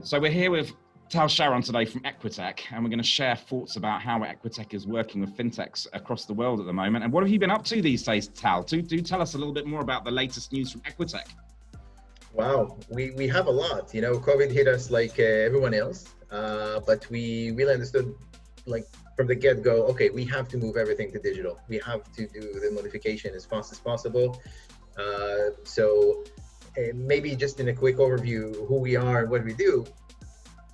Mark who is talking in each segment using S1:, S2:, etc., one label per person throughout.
S1: So we're here with Tal Sharon today from Equitech, and we're going to share thoughts about how Equitech is working with fintechs across the world at the moment. And what have you been up to these days, Tal? Do tell us a little bit more about the latest news from Equitech.
S2: Wow, we have a lot. You know, COVID hit us like everyone else, but we really understood, like from the get-go, okay, we have to move everything to digital. We have to do the modification as fast as possible. So maybe just in a quick overview, who we are and what we do.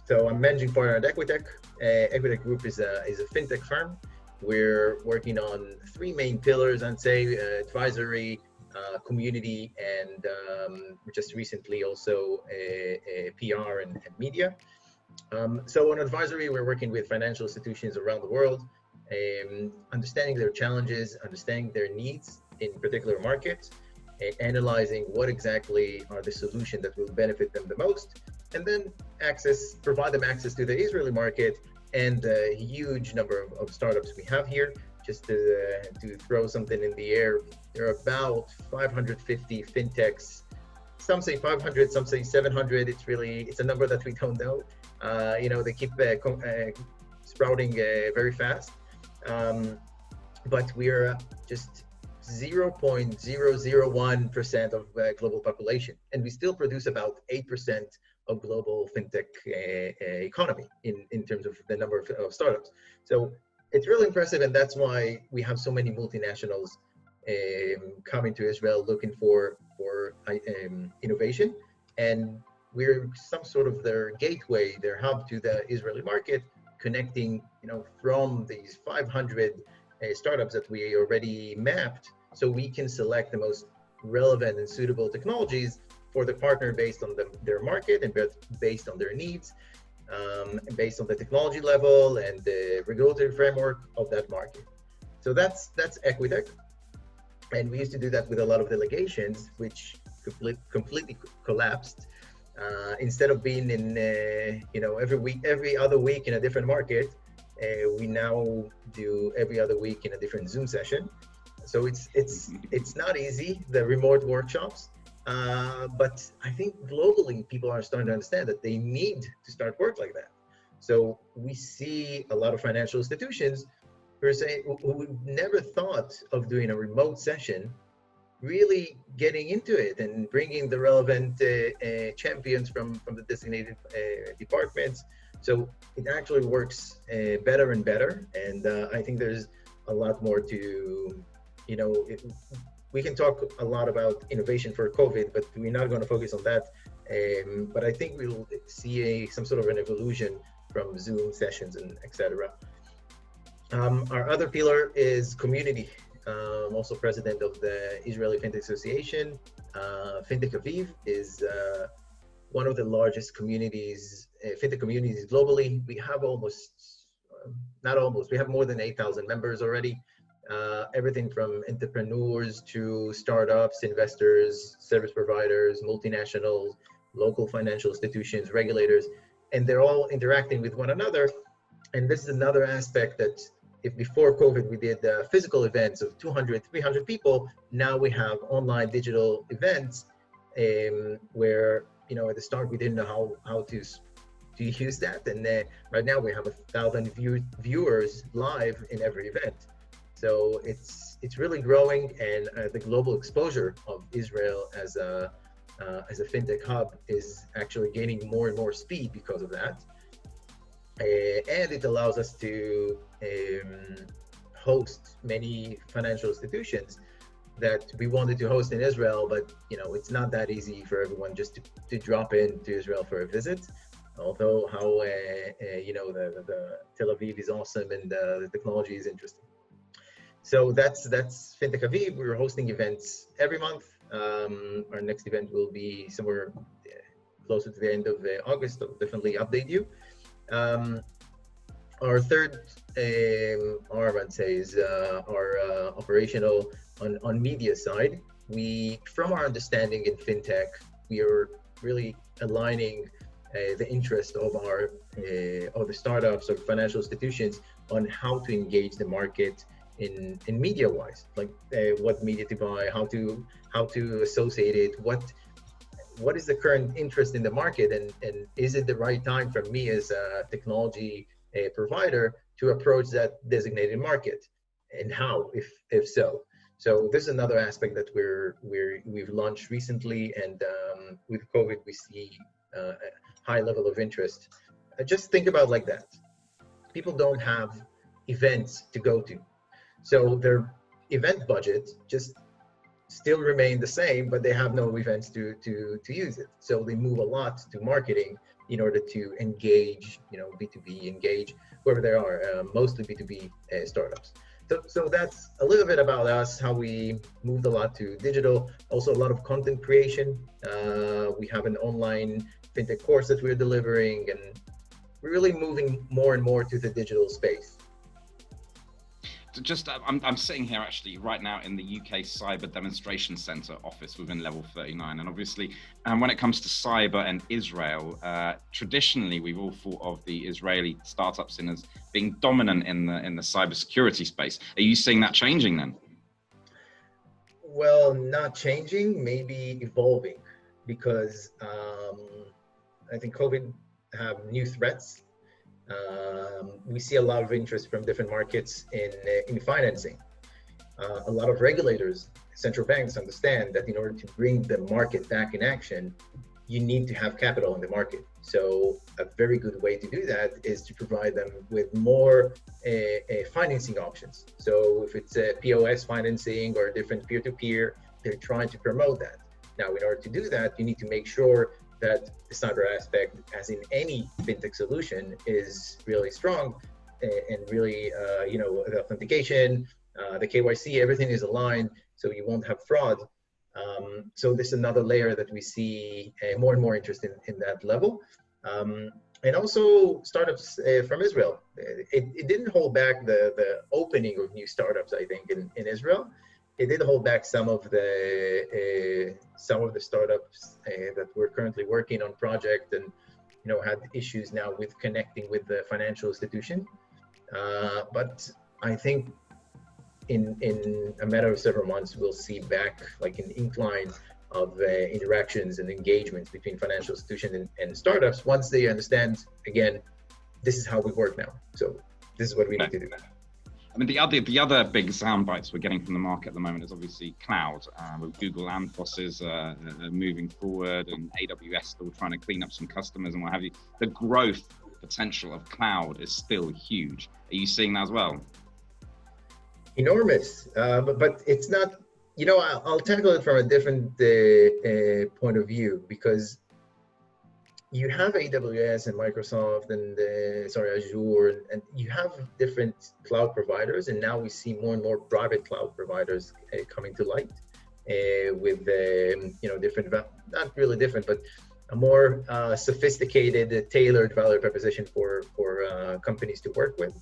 S2: So I'm managing partner at Equitech. Equitech Group is a fintech firm. We're working on three main pillars, I'd say: advisory, community, and just recently also PR and media. So on advisory, we're working with financial institutions around the world, understanding their challenges, understanding their needs in particular markets, analyzing what exactly are the solutions that will benefit them the most, and then provide them access to the Israeli market and the huge number of startups we have here. Just to throw something in the air, there are about 550 fintechs. Some say 500, some say 700. It's a number that we don't know. They keep sprouting very fast. But we're just 0.001% of global population, and we still produce about 8% of global fintech economy in terms of the number of startups. So it's really impressive, and that's why we have so many multinationals coming to Israel looking for innovation, and we're some sort of their gateway, their hub to the Israeli market, connecting from these 500 startups that we already mapped, so we can select the most relevant and suitable technologies for the partner based on their market and based on their needs, and based on the technology level and the regulatory framework of that market. So that's Equitech, and we used to do that with a lot of delegations, which completely collapsed. Instead of being in every other week in a different market, we now do every other week in a different Zoom session. So it's not easy, the remote workshops, but I think globally people are starting to understand that they need to start work like that. So we see a lot of financial institutions who never thought of doing a remote session, really getting into it and bringing the relevant champions from the designated departments. So it actually works better and better. And I think there's a lot more to, we can talk a lot about innovation for COVID, but we're not going to focus on that. But I think we'll see some sort of an evolution from Zoom sessions and etc. Our other pillar is community. I'm also president of the Israeli FinTech Association. Fintech-Aviv is one of the largest communities, fintech communities globally. We have we have more than 8,000 members already. Everything from entrepreneurs to startups, investors, service providers, multinationals, local financial institutions, regulators, and they're all interacting with one another. And this is another aspect that if before COVID we did physical events of 200, 300 people, now we have online digital events where, at the start we didn't know how to use that. And right now we have 1,000 viewers live in every event. So it's really growing, and the global exposure of Israel as a fintech hub is actually gaining more and more speed because of that. And it allows us to host many financial institutions that we wanted to host in Israel, but it's not that easy for everyone just to drop into Israel for a visit. Although the Tel Aviv is awesome and the technology is interesting. So that's Fintech-Aviv. We're hosting events every month. Our next event will be somewhere closer to the end of August. I'll definitely update you. Our third arm, I'd say, is our operational on media side. From our understanding in fintech, we are really aligning the interest of the startups or financial institutions on how to engage the market in media wise, like what media to buy, how to associate it, what is the current interest in the market, and is it the right time for me as a technology provider to approach that designated market, and how, if so. So this is another aspect that we've launched recently, and with COVID we see a high level of interest. Just think about like that. People don't have events to go to, so their event budget just still remain the same, but they have no events to use it. So they move a lot to marketing in order to engage, B2B, engage whoever they are, mostly B2B startups. So that's a little bit about us, how we moved a lot to digital, also a lot of content creation. We have an online fintech course that we're delivering, and we're really moving more and more to the digital space.
S1: Just, I'm sitting here actually right now in the UK Cyber Demonstration Center office within Level 39, and obviously, when it comes to cyber and Israel, traditionally we've all thought of the Israeli startup scene as being dominant in the cybersecurity space. Are you seeing that changing then?
S2: Well, not changing, maybe evolving, because I think COVID have new threats. We see a lot of interest from different markets in financing. A lot of regulators, central banks understand that in order to bring the market back in action, you need to have capital in the market. So a very good way to do that is to provide them with more financing options. So if it's a POS financing or a different peer-to-peer, they're trying to promote that. Now, in order to do that, you need to make sure that the cyber aspect, as in any fintech solution, is really strong, and really, the authentication, the KYC, everything is aligned, so you won't have fraud. So this is another layer that we see more and more interest in that level. And also startups from Israel. It didn't hold back the opening of new startups, I think, in Israel. It did hold back some of the startups that we're currently working on project, and had issues now with connecting with the financial institution. But I think in a matter of several months, we'll see back like an incline of interactions and engagements between financial institutions and startups once they understand, again, this is how we work now. So this is what we need to do.
S1: I mean, the other big sound bites we're getting from the market at the moment is obviously cloud, with Google and bosses moving forward, and AWS still trying to clean up some customers and what have you. The growth potential of cloud is still huge. Are you seeing that as well?
S2: Enormous, but it's not. I'll tackle it from a different point of view, because you have AWS and Microsoft and Azure, and you have different cloud providers, and now we see more and more private cloud providers coming to light with different, not really different, but a more sophisticated, tailored value proposition for companies to work with.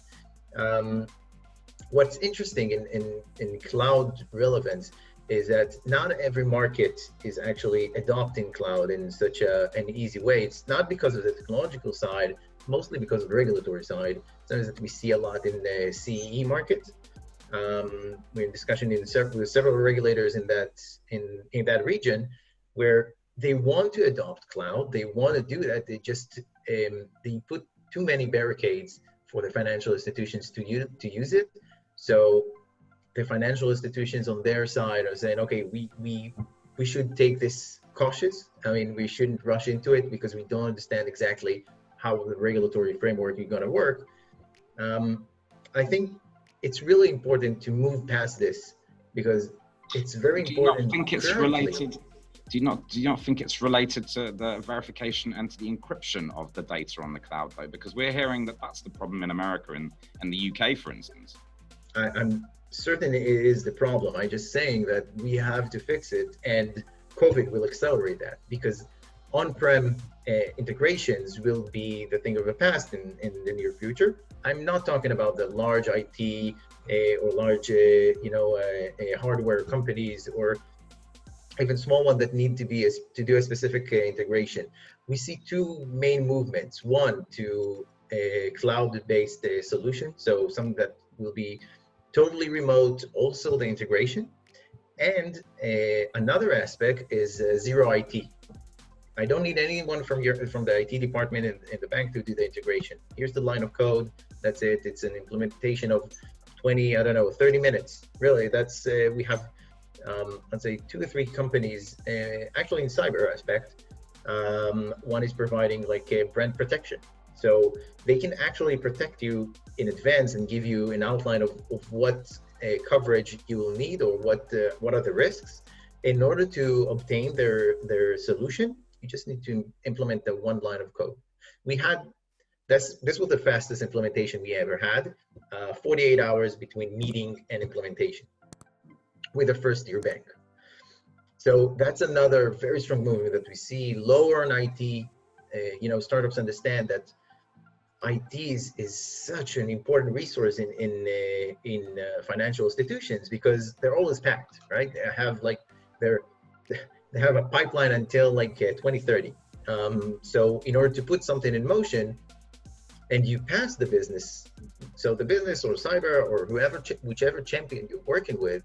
S2: What's interesting in cloud relevance is that not every market is actually adopting cloud in such an easy way. It's not because of the technological side, mostly because of the regulatory side. Sometimes that we see a lot in the CEE market. We're in discussion with several regulators in that region, where they want to adopt cloud. They want to do that. They just they put too many barricades for the financial institutions to use it. So the financial institutions on their side are saying, okay, we should take this cautious. I mean, we shouldn't rush into it because we don't understand exactly how the regulatory framework is going to work. I think it's really important to move past this, because it's very important.
S1: Do you not think it's related? Do you not think it's related to the verification and to the encryption of the data on the cloud, though? Because we're hearing that that's the problem in America and the UK, for instance.
S2: I'm certain it is the problem. I'm just saying that we have to fix it, and COVID will accelerate that, because on-prem integrations will be the thing of the past in the near future. I'm not talking about the large IT or large hardware companies, or even small ones that need to do a specific integration. We see two main movements. One, to a cloud-based solution, so something that will be totally remote, also the integration. And another aspect is zero IT. I don't need anyone from the IT department in the bank to do the integration. Here's the line of code. That's it. It's an implementation of 20, I don't know, 30 minutes. Really, that's we have, let's say, 2 or 3 companies, actually in cyber aspect. One is providing like a brand protection. So they can actually protect you in advance and give you an outline of what coverage you will need or what are the risks. In order to obtain their solution, you just need to implement the one line of code. We had this was the fastest implementation we ever had, 48 hours between meeting and implementation with a first-year bank. So that's another very strong movement that we see lower on IT. Startups understand that IT is such an important resource in financial institutions because they're always packed, right? They have a pipeline until like 2030. So in order to put something in motion, and you pass the business, so the business or cyber or whichever champion you're working with,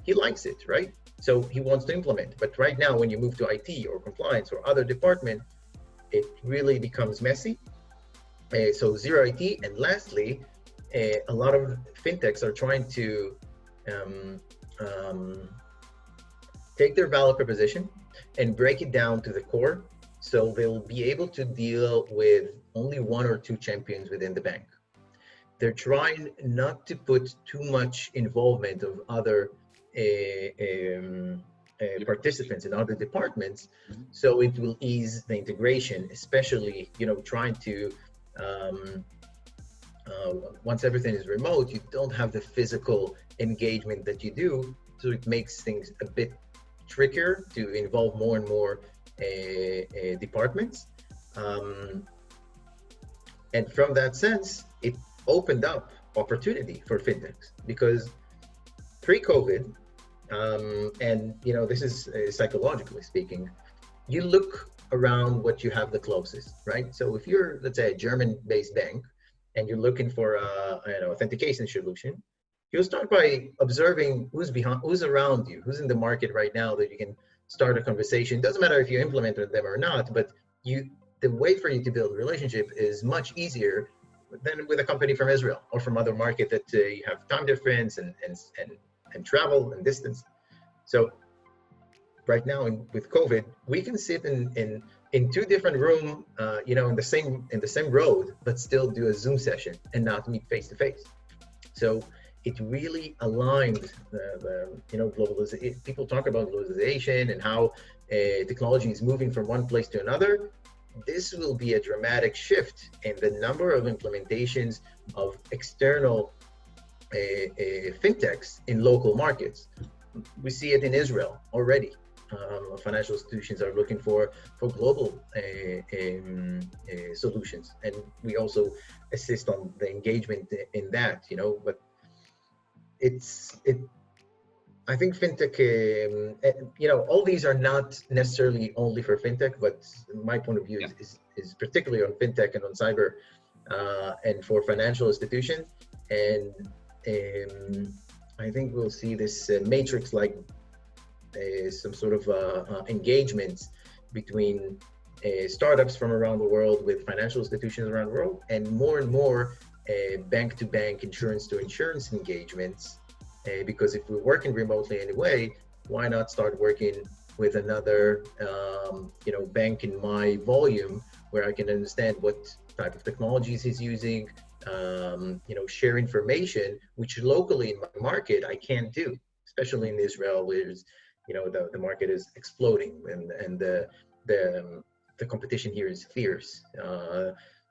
S2: he likes it, right? So he wants to implement. But right now, when you move to IT or compliance or other department, it really becomes messy. So zero IT. And lastly, a lot of fintechs are trying to take their value proposition and break it down to the core. So they'll be able to deal with only 1 or 2 champions within the bank. They're trying not to put too much involvement of other participants in other departments, so it will ease the integration, especially, trying to, once everything is remote, you don't have the physical engagement that you do, so it makes things a bit trickier to involve more and more departments. And from that sense, it opened up opportunity for fintechs because pre-COVID, and this is psychologically speaking, you look around what you have the closest, right? So if you're, let's say, a German-based bank and you're looking for an authentication solution, you'll start by observing who's around you, who's in the market right now that you can start a conversation. Doesn't matter if you implemented them or not, but the way for you to build a relationship is much easier than with a company from Israel or from other market that you have time difference and travel and distance. So right now with COVID, we can sit in 2 different rooms, in the same road, but still do a Zoom session and not meet face to face. So it really aligned globalization. People talk about globalization and how technology is moving from one place to another. This will be a dramatic shift in the number of implementations of external fintechs in local markets. We see it in Israel already. Financial institutions are looking for global solutions, and we also assist on the engagement in that. But I think fintech, all these are not necessarily only for fintech, but my point of view is particularly on fintech and on cyber, and for financial institutions. And I think we'll see this matrix like some sort of engagements between startups from around the world with financial institutions around the world, and more bank-to-bank, insurance-to-insurance engagements. Because if we're working remotely anyway, why not start working with another bank in my volume where I can understand what type of technologies he's using, share information, which locally in my market I can't do, especially in Israel, where the market is exploding and the competition here is fierce.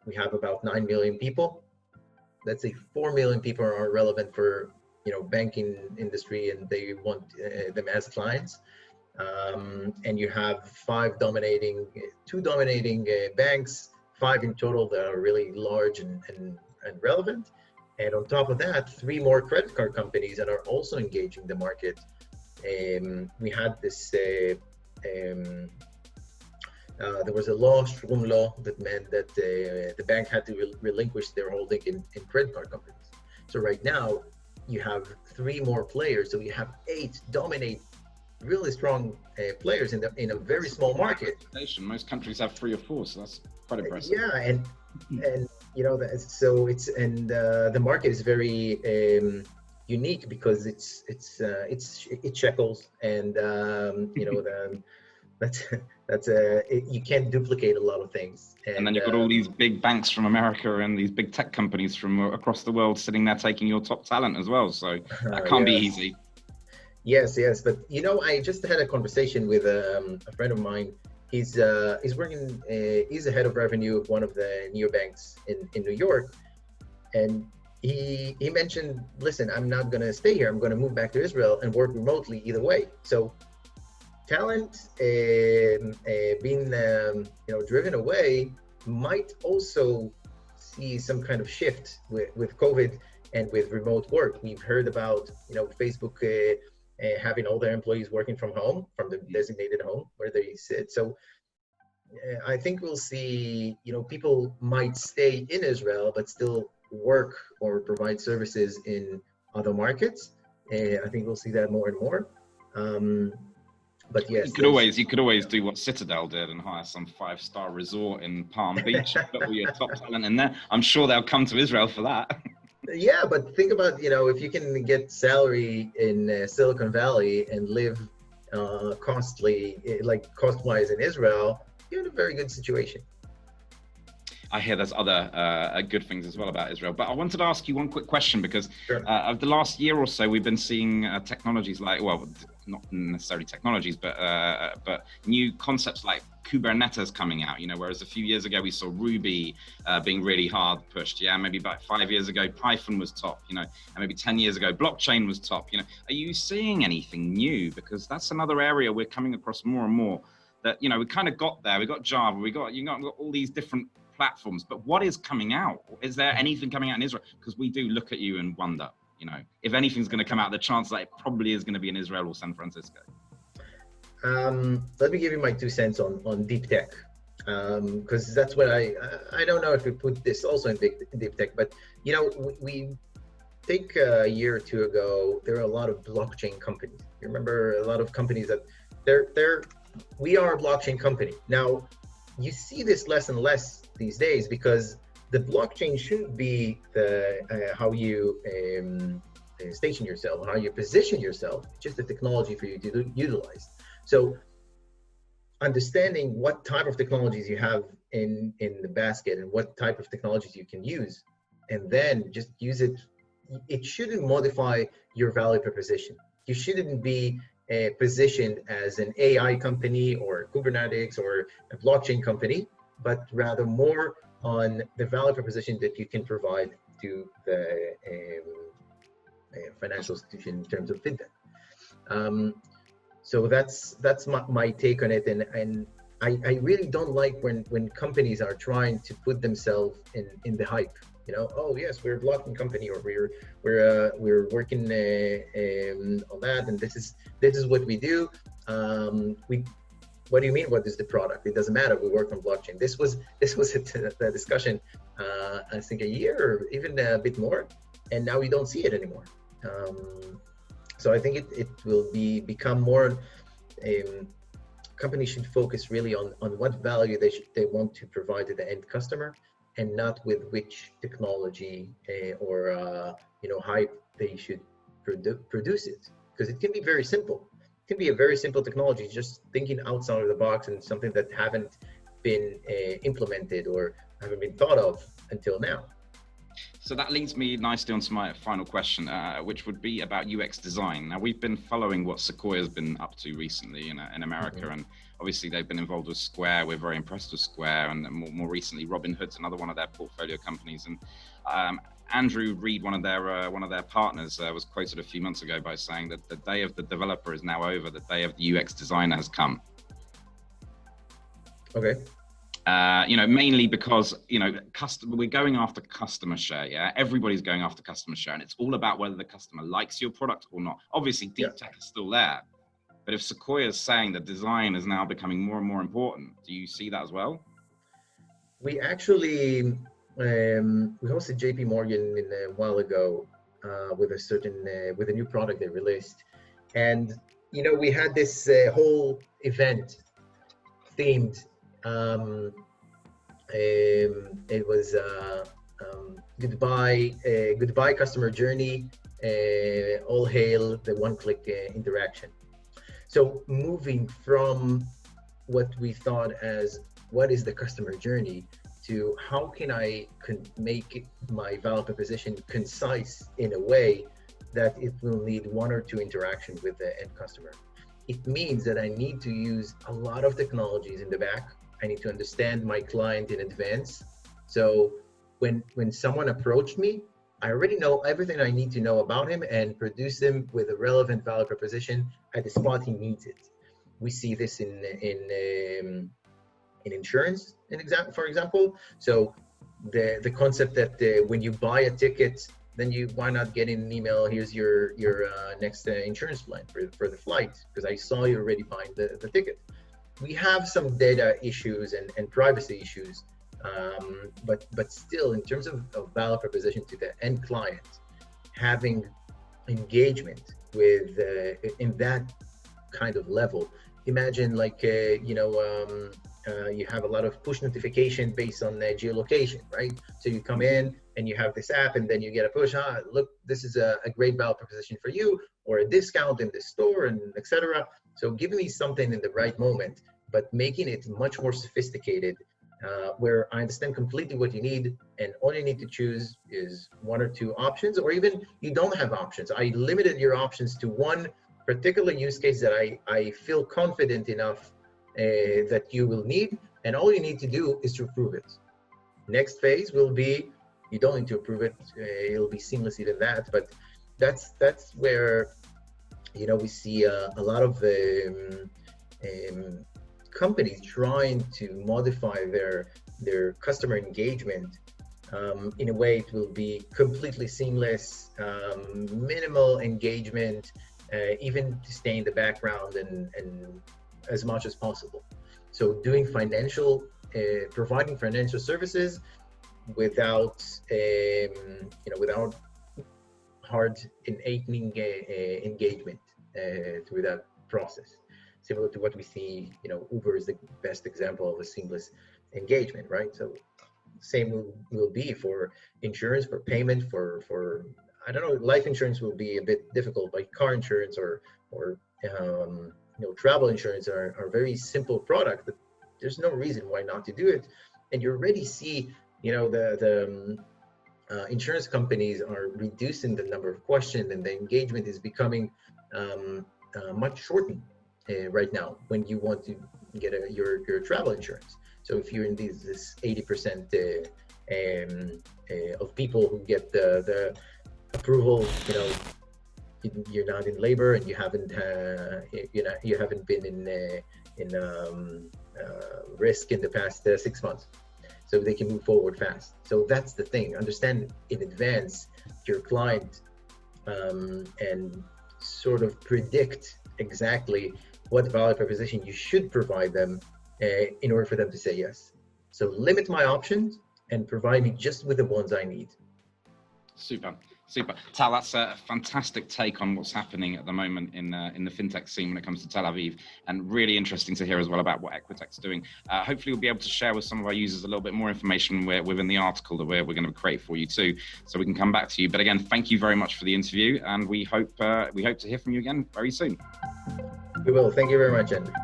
S2: We have about 9 million people. Let's say 4 million people are relevant for banking industry, and they want them as clients. And you have 2 dominating banks, 5 in total that are really large and relevant. And on top of that, 3 more credit card companies that are also engaging the market. We had this, there was a law, Shroom law, that meant that the bank had to relinquish their holding in credit card companies. So right now, you have 3 more players, so you have 8 dominate really strong players in a very small market.
S1: Most countries have 3 or 4, so that's quite impressive.
S2: Yeah, and you know that, so it's, and the market is very unique because it's shekels, and you know that's you can't duplicate a lot of things.
S1: And then you've got all these big banks from America and these big tech companies from across the world sitting there taking your top talent as well. So that can't be easy.
S2: Yes, but you know, I just had a conversation with a friend of mine. He's working. He's the head of revenue of one of the neobanks in New York, and he mentioned, listen, I'm not going to stay here. I'm going to move back to Israel and work remotely either way. So talent being driven away might also see some kind of shift with COVID and with remote work. We've heard about Facebook having all their employees working from home, from the designated home where they sit. So I think we'll see, people might stay in Israel but still work or provide services in other markets. I think we'll see that more and more. But yes,
S1: you could always do what Citadel did and hire some 5-star resort in Palm Beach and put all your top talent in there. I'm sure they'll come to Israel for that.
S2: Yeah, but think about, if you can get salary in Silicon Valley and live cost-wise in Israel, you're in a very good situation.
S1: I hear there's other good things as well about Israel, but I wanted to ask you one quick question because of the last year or so, we've been seeing technologies like, well, not necessarily technologies, but new concepts like Kubernetes coming out, whereas a few years ago we saw Ruby being really hard pushed. Yeah, maybe about 5 years ago, Python was top, and maybe 10 years ago, blockchain was top. Are you seeing anything new? Because that's another area we're coming across more and more that, we kind of got there. We got Java, we got all these different platforms, but what is coming out? Is there anything coming out in Israel? Because we do look at you and wonder, if anything's going to come out, the chance that it probably is going to be in Israel or San Francisco.
S2: Let me give you my 2 cents on deep tech, because that's what I don't know if we put this also in deep tech, but we think a year or 2 ago there were a lot of blockchain companies. You remember a lot of companies that we are a blockchain company now. You see this less and less these days because the blockchain shouldn't be how you station yourself, how you position yourself, just the technology for you to utilize. So understanding what type of technologies you have in the basket and what type of technologies you can use, and then just use it. It shouldn't modify your value proposition. You shouldn't be positioned as an AI company or Kubernetes or a blockchain company, but rather more on the value proposition that you can provide to the financial institution in terms of fintech. So that's my take on it, and I really don't like when companies are trying to put themselves in the hype. Oh yes, we're a blockchain company, or we're working on that, and this is what we do. What do you mean? What is the product? It doesn't matter. We work on blockchain. This was a discussion, I think a year or even a bit more, and now we don't see it anymore. So I think it will become more. Companies should focus really on what value they want to provide to the end customer, and not with which technology or hype they should produce it, because it can be very simple. It can be a very simple technology, just thinking outside of the box and something that haven't been implemented or haven't been thought of until now.
S1: So that leads me nicely onto my final question, which would be about UX design. Now, we've been following what Sequoia's been up to recently in America, and obviously they've been involved with Square. We're very impressed with Square, and more recently, Robinhood's another one of their portfolio companies. And Andrew Reid, one of their partners, was quoted a few months ago by saying that the day of the developer is now over, the day of the UX designer has come.
S2: Okay.
S1: Mainly because, we're going after customer share. Yeah, everybody's going after customer share, and it's all about whether the customer likes your product or not. Obviously, deep tech is still there, but if Sequoia is saying that design is now becoming more and more important, do you see that as well?
S2: We actually we hosted JP Morgan a while ago with a new product they released, and we had this whole event themed. It was goodbye customer journey, all hail the one-click interaction. So moving from what we thought as what is the customer journey to how can I make my value proposition concise in a way that it will need one or two interactions with the end customer. It means that I need to use a lot of technologies in the back. I need to understand my client in advance. So when someone approached me, I already know everything I need to know about him and produce him with a relevant value proposition at the spot he needs it. We see this in insurance, for example. So the concept that when you buy a ticket, then why not get in an email? Here's your next insurance plan for the flight, because I saw you already buying the ticket. We have some data issues and privacy issues, but still, in terms of value proposition to the end client, having engagement with in that kind of level. Imagine like you have a lot of push notification based on geolocation, right? So you come in and you have this app, and then you get a push. Look, this is a great value proposition for you, or a discount in this store, and etc. So giving me something in the right moment, but making it much more sophisticated, where I understand completely what you need, and all you need to choose is one or two options, or even you don't have options. I limited your options to one particular use case that I feel confident enough that you will need, and all you need to do is to approve it. Next phase will be, you don't need to approve it, it'll be seamless even that, but that's where we see a lot of companies trying to modify their customer engagement in a way it will be completely seamless, minimal engagement, even to stay in the background and as much as possible. So doing providing financial services without without hard enabling engagement through that process. Similar to what we see, Uber is the best example of a seamless engagement, right? So same will be for insurance, for payment, for I don't know, life insurance will be a bit difficult, but car insurance or travel insurance are very simple product, but there's no reason why not to do it. And you already see, the insurance companies are reducing the number of questions, and the engagement is becoming much shortened right now when you want to get your travel insurance. So if you're in this 80% of people who get the approval, you're not in labor and you haven't been in risk in the past 6 months, so they can move forward fast. So that's the thing. Understand in advance your client and sort of predict exactly what value proposition you should provide them in order for them to say yes. So limit my options and provide me just with the ones I need.
S1: Super. Tal, that's a fantastic take on what's happening at the moment in the fintech scene when it comes to Tel Aviv, and really interesting to hear as well about what Equitech's doing. Hopefully we'll be able to share with some of our users a little bit more information within the article that we're going to create for you too, so we can come back to you. But again, thank you very much for the interview, and we hope to hear from you again very soon.
S2: We will. Thank you very much, Andrew.